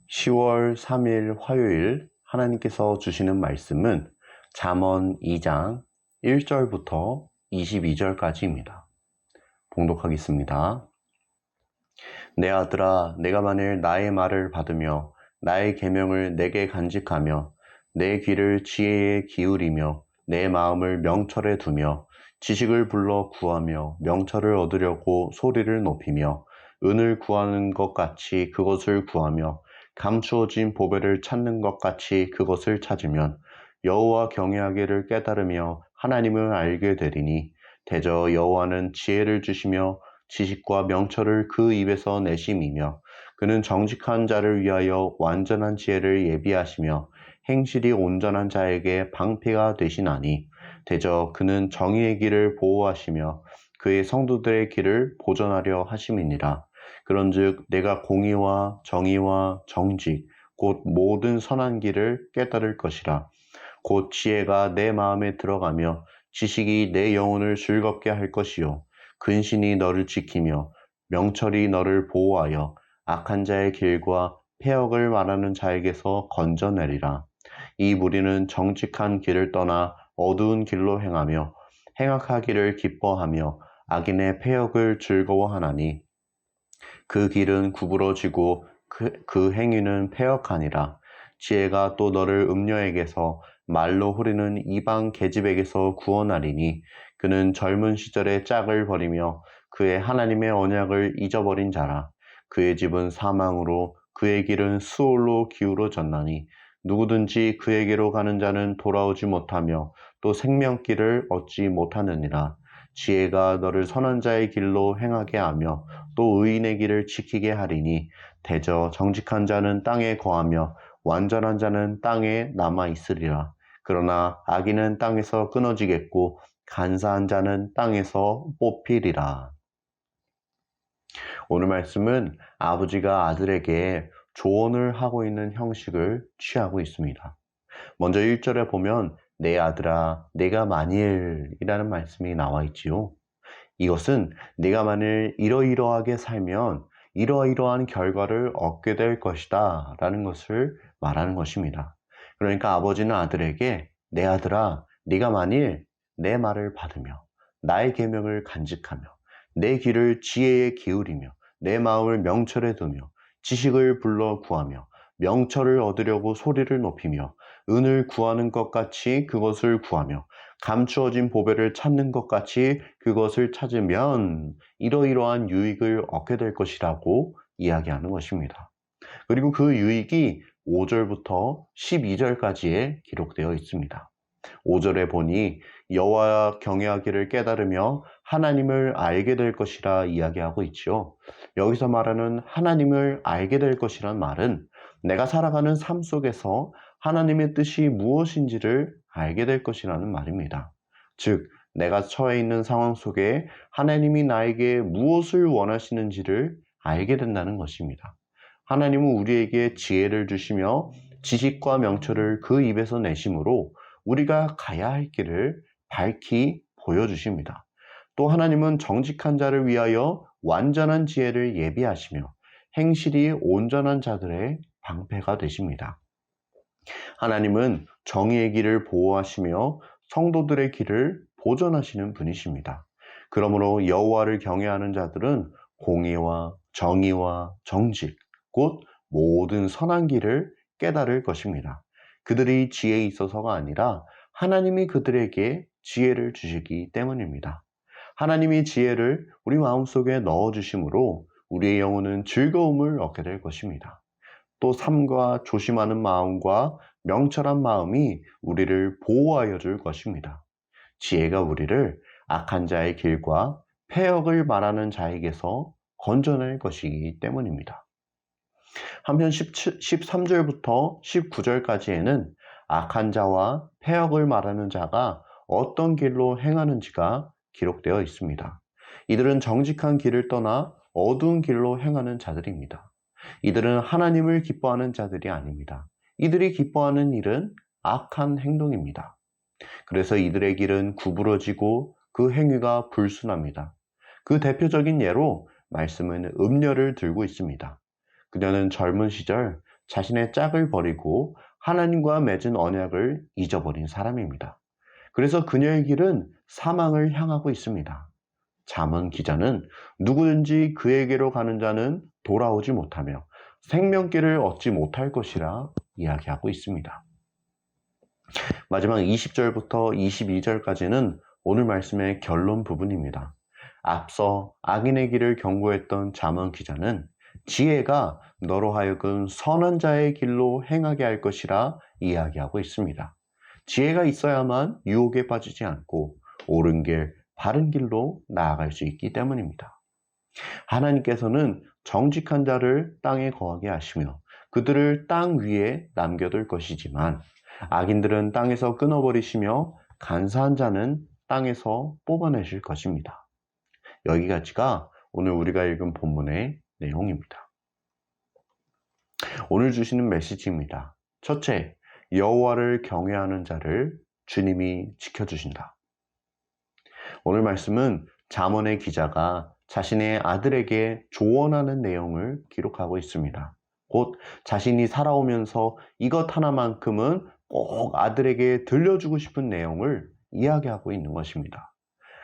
10월 3일 화요일 하나님께서 주시는 말씀은 잠언 2장 1절부터 22절까지입니다. 봉독하겠습니다. 내 아들아, 내가 만일 나의 말을 받으며 나의 계명을 내게 간직하며 내 귀를 지혜에 기울이며 내 마음을 명철에 두며 지식을 불러 구하며 명철을 얻으려고 소리를 높이며 은을 구하는 것 같이 그것을 구하며 감추어진 보배를 찾는 것 같이 그것을 찾으면 여호와 경외하기를 깨달으며 하나님을 알게 되리니 대저 여호와는 지혜를 주시며 지식과 명철을 그 입에서 내심이며 그는 정직한 자를 위하여 완전한 지혜를 예비하시며 행실이 온전한 자에게 방패가 되시나니 대저 그는 정의의 길을 보호하시며 그의 성도들의 길을 보전하려 하심이니라. 그런즉 내가 공의와 정의와 정직 곧 모든 선한 길을 깨달을 것이라. 곧 지혜가 내 마음에 들어가며 지식이 내 영혼을 즐겁게 할 것이요 근신이 너를 지키며 명철이 너를 보호하여 악한 자의 길과 폐역을 말하는 자에게서 건져내리라. 이 무리는 정직한 길을 떠나 어두운 길로 행하며 행악하기를 기뻐하며 악인의 폐역을 즐거워하나니 그 길은 구부러지고 그 행위는 폐역하니라. 지혜가 또 너를 음녀에게서 말로 후리는 이방 계집에게서 구원하리니 그는 젊은 시절에 짝을 버리며 그의 하나님의 언약을 잊어버린 자라. 그의 집은 사망으로 그의 길은 수올로 기울어졌나니 누구든지 그에게로 가는 자는 돌아오지 못하며 또 생명길을 얻지 못하느니라. 지혜가 너를 선한 자의 길로 행하게 하며 또 의인의 길을 지키게 하리니 대저 정직한 자는 땅에 거하며 완전한 자는 땅에 남아 있으리라. 그러나 악인은 땅에서 끊어지겠고 간사한 자는 땅에서 뽑히리라. 오늘 말씀은 아버지가 아들에게 조언을 하고 있는 형식을 취하고 있습니다. 먼저 1절에 보면 내 아들아 내가 만일이라는 말씀이 나와 있지요. 이것은 내가 만일 이러이러하게 살면 이러이러한 결과를 얻게 될 것이다 라는 것을 말하는 것입니다. 그러니까 아버지는 아들에게 내 아들아 네가 만일 내 말을 받으며 나의 계명을 간직하며 내 귀를 지혜에 기울이며 내 마음을 명철에 두며 지식을 불러 구하며 명철을 얻으려고 소리를 높이며 은을 구하는 것 같이 그것을 구하며 감추어진 보배를 찾는 것 같이 그것을 찾으면 이러이러한 유익을 얻게 될 것이라고 이야기하는 것입니다. 그리고 그 유익이 5절부터 12절까지에 기록되어 있습니다. 5절에 보니 여호와 경외하기를 깨달으며 하나님을 알게 될 것이라 이야기하고 있죠. 여기서 말하는 하나님을 알게 될 것이란 말은 내가 살아가는 삶 속에서 하나님의 뜻이 무엇인지를 알게 될 것이라는 말입니다. 즉, 내가 처해 있는 상황 속에 하나님이 나에게 무엇을 원하시는지를 알게 된다는 것입니다. 하나님은 우리에게 지혜를 주시며 지식과 명철을 그 입에서 내심으로 우리가 가야 할 길을 밝히 보여주십니다. 또 하나님은 정직한 자를 위하여 완전한 지혜를 예비하시며 행실이 온전한 자들의 방패가 되십니다. 하나님은 정의의 길을 보호하시며 성도들의 길을 보전하시는 분이십니다. 그러므로 여호와를 경외하는 자들은 공의와 정의와 정직, 곧 모든 선한 길을 깨달을 것입니다. 그들이 지혜에 있어서가 아니라 하나님이 그들에게 지혜를 주시기 때문입니다. 하나님이 지혜를 우리 마음속에 넣어주심으로 우리의 영혼은 즐거움을 얻게 될 것입니다. 또 삶과 조심하는 마음과 명철한 마음이 우리를 보호하여 줄 것입니다. 지혜가 우리를 악한 자의 길과 폐역을 말하는 자에게서 건져낼 것이기 때문입니다. 한편 13절부터 19절까지에는 악한 자와 폐역을 말하는 자가 어떤 길로 행하는지가 기록되어 있습니다. 이들은 정직한 길을 떠나 어두운 길로 행하는 자들입니다. 이들은 하나님을 기뻐하는 자들이 아닙니다. 이들이 기뻐하는 일은 악한 행동입니다. 그래서 이들의 길은 구부러지고 그 행위가 불순합니다. 그 대표적인 예로 말씀은 음녀를 들고 있습니다. 그녀는 젊은 시절 자신의 짝을 버리고 하나님과 맺은 언약을 잊어버린 사람입니다. 그래서 그녀의 길은 사망을 향하고 있습니다. 잠언 기자는 누구든지 그에게로 가는 자는 돌아오지 못하며 생명길을 얻지 못할 것이라 이야기하고 있습니다. 마지막 20절부터 22절까지는 오늘 말씀의 결론 부분입니다. 앞서 악인의 길을 경고했던 잠언 기자는 지혜가 너로 하여금 선한 자의 길로 행하게 할 것이라 이야기하고 있습니다. 지혜가 있어야만 유혹에 빠지지 않고 옳은 길, 바른 길로 나아갈 수 있기 때문입니다. 하나님께서는 정직한 자를 땅에 거하게 하시며 그들을 땅 위에 남겨둘 것이지만 악인들은 땅에서 끊어버리시며 간사한 자는 땅에서 뽑아내실 것입니다. 여기까지가 오늘 우리가 읽은 본문의 내용입니다. 오늘 주시는 메시지입니다. 첫째, 여호와를 경외하는 자를 주님이 지켜주신다. 오늘 말씀은 잠언의 기자가 자신의 아들에게 조언하는 내용을 기록하고 있습니다. 곧 자신이 살아오면서 이것 하나만큼은 꼭 아들에게 들려주고 싶은 내용을 이야기하고 있는 것입니다.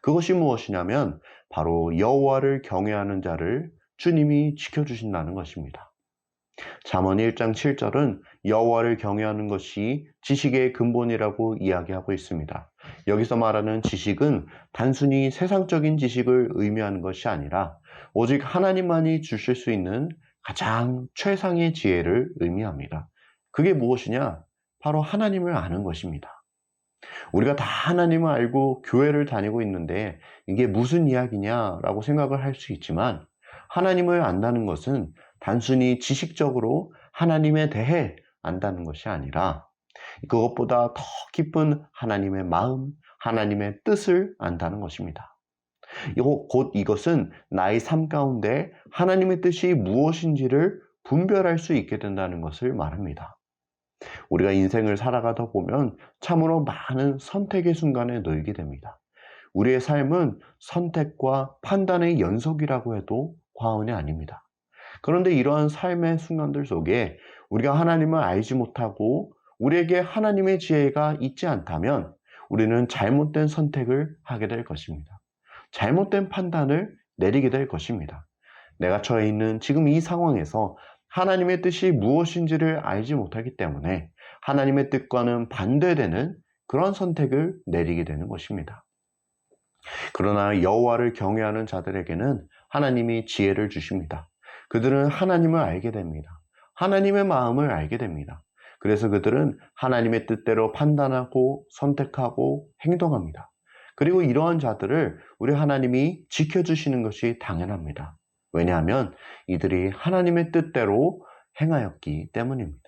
그것이 무엇이냐면 바로 여호와를 경외하는 자를 주님이 지켜주신다는 것입니다. 잠언 1장 7절은 여호와를 경외하는 것이 지식의 근본이라고 이야기하고 있습니다. 여기서 말하는 지식은 단순히 세상적인 지식을 의미하는 것이 아니라 오직 하나님만이 주실 수 있는 가장 최상의 지혜를 의미합니다. 그게 무엇이냐? 바로 하나님을 아는 것입니다. 우리가 다 하나님을 알고 교회를 다니고 있는데 이게 무슨 이야기냐라고 생각을 할 수 있지만 하나님을 안다는 것은 단순히 지식적으로 하나님에 대해 안다는 것이 아니라 그것보다 더 깊은 하나님의 마음, 하나님의 뜻을 안다는 것입니다. 곧 이것은 나의 삶 가운데 하나님의 뜻이 무엇인지를 분별할 수 있게 된다는 것을 말합니다. 우리가 인생을 살아가다 보면 참으로 많은 선택의 순간에 놓이게 됩니다. 우리의 삶은 선택과 판단의 연속이라고 해도 과언이 아닙니다. 그런데 이러한 삶의 순간들 속에 우리가 하나님을 알지 못하고 우리에게 하나님의 지혜가 있지 않다면 우리는 잘못된 선택을 하게 될 것입니다. 잘못된 판단을 내리게 될 것입니다. 내가 처해 있는 지금 이 상황에서 하나님의 뜻이 무엇인지를 알지 못하기 때문에 하나님의 뜻과는 반대되는 그런 선택을 내리게 되는 것입니다. 그러나 여호와를 경외하는 자들에게는 하나님이 지혜를 주십니다. 그들은 하나님을 알게 됩니다. 하나님의 마음을 알게 됩니다. 그래서 그들은 하나님의 뜻대로 판단하고 선택하고 행동합니다. 그리고 이러한 자들을 우리 하나님이 지켜주시는 것이 당연합니다. 왜냐하면 이들이 하나님의 뜻대로 행하였기 때문입니다.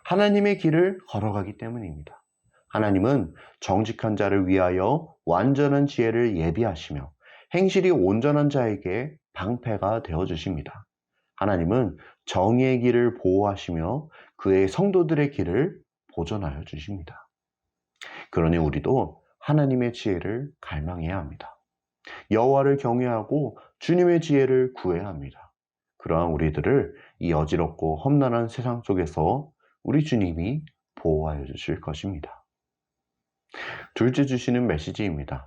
하나님의 길을 걸어가기 때문입니다. 하나님은 정직한 자를 위하여 완전한 지혜를 예비하시며 행실이 온전한 자에게 방패가 되어주십니다. 하나님은 정의의 길을 보호하시며 그의 성도들의 길을 보존하여 주십니다. 그러니 우리도 하나님의 지혜를 갈망해야 합니다. 여호와를 경외하고 주님의 지혜를 구해야 합니다. 그러한 우리들을 이 어지럽고 험난한 세상 속에서 우리 주님이 보호하여 주실 것입니다. 둘째 주시는 메시지입니다.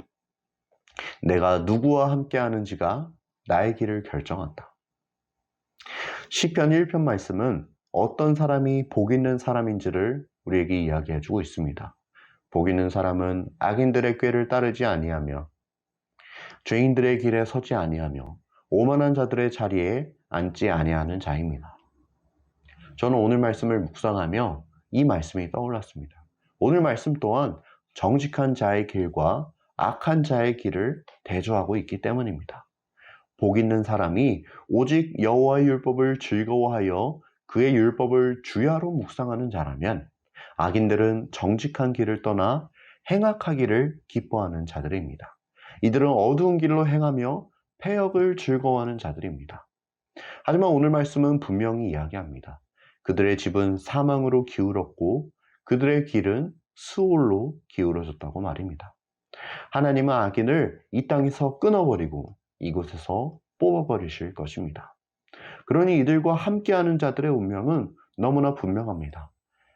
내가 누구와 함께 하는지가 나의 길을 결정한다. 시편 1편 말씀은 어떤 사람이 복 있는 사람인지를 우리에게 이야기해 주고 있습니다. 복 있는 사람은 악인들의 꾀를 따르지 아니하며 죄인들의 길에 서지 아니하며 오만한 자들의 자리에 앉지 아니하는 자입니다. 저는 오늘 말씀을 묵상하며 이 말씀이 떠올랐습니다. 오늘 말씀 또한 정직한 자의 길과 악한 자의 길을 대조하고 있기 때문입니다. 복 있는 사람이 오직 여호와의 율법을 즐거워하여 그의 율법을 주야로 묵상하는 자라면 악인들은 정직한 길을 떠나 행악하기를 기뻐하는 자들입니다. 이들은 어두운 길로 행하며 패역을 즐거워하는 자들입니다. 하지만 오늘 말씀은 분명히 이야기합니다. 그들의 집은 사망으로 기울었고 그들의 길은 수올로 기울어졌다고 말입니다. 하나님은 악인을 이 땅에서 끊어버리고 이곳에서 뽑아버리실 것입니다. 그러니 이들과 함께하는 자들의 운명은 너무나 분명합니다.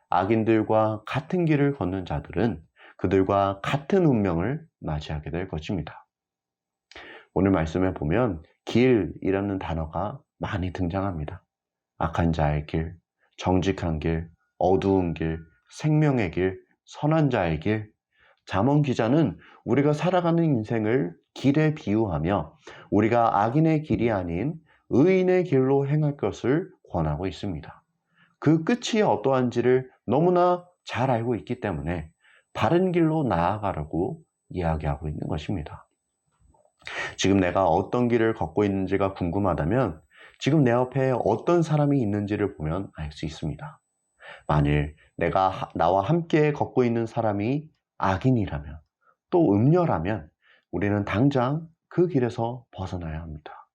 악인들과 같은 길을 걷는 자들은 그들과 같은 운명을 맞이하게 될 것입니다. 오늘 말씀에 보면 길이라는 단어가 많이 등장합니다. 악한 자의 길, 정직한 길, 어두운 길, 생명의 길, 선한 자의 길. 잠언 기자는 우리가 살아가는 인생을 길에 비유하며 우리가 악인의 길이 아닌 의인의 길로 행할 것을 권하고 있습니다. 그 끝이 어떠한지를 너무나 잘 알고 있기 때문에 바른 길로 나아가라고 이야기하고 있는 것입니다. 지금 내가 어떤 길을 걷고 있는지가 궁금하다면 지금 내 옆에 어떤 사람이 있는지를 보면 알 수 있습니다. 만일 내가 나와 함께 걷고 있는 사람이 악인이라면 또 음녀라면 우리는 당장 그 길에서 벗어나야 합니다.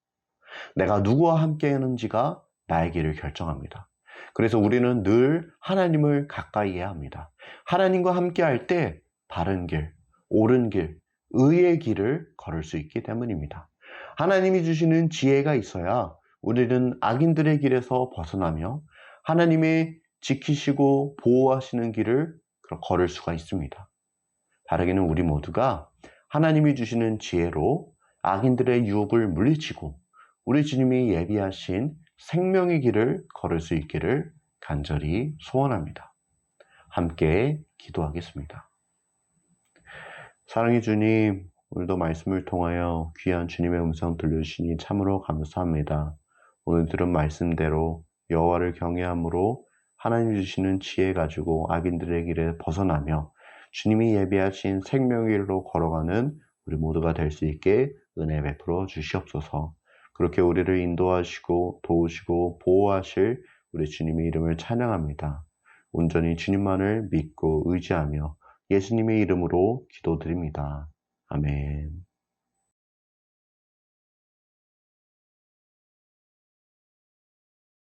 내가 누구와 함께 하는지가 나의 길을 결정합니다. 그래서 우리는 늘 하나님을 가까이 해야 합니다. 하나님과 함께 할 때 바른 길, 옳은 길, 의의 길을 걸을 수 있기 때문입니다. 하나님이 주시는 지혜가 있어야 우리는 악인들의 길에서 벗어나며 하나님의 지키시고 보호하시는 길을 걸을 수가 있습니다. 바라기는 우리 모두가 하나님이 주시는 지혜로 악인들의 유혹을 물리치고 우리 주님이 예비하신 생명의 길을 걸을 수 있기를 간절히 소원합니다. 함께 기도하겠습니다. 사랑의 주님, 오늘도 말씀을 통하여 귀한 주님의 음성 들려주시니 참으로 감사합니다. 오늘 들은 말씀대로 여호와를 경외함으로 하나님 주시는 지혜 가지고 악인들의 길에 벗어나며 주님이 예비하신 생명의 길로 걸어가는 우리 모두가 될 수 있게 은혜 베풀어 주시옵소서. 그렇게 우리를 인도하시고 도우시고 보호하실 우리 주님의 이름을 찬양합니다. 온전히 주님만을 믿고 의지하며 예수님의 이름으로 기도드립니다. 아멘.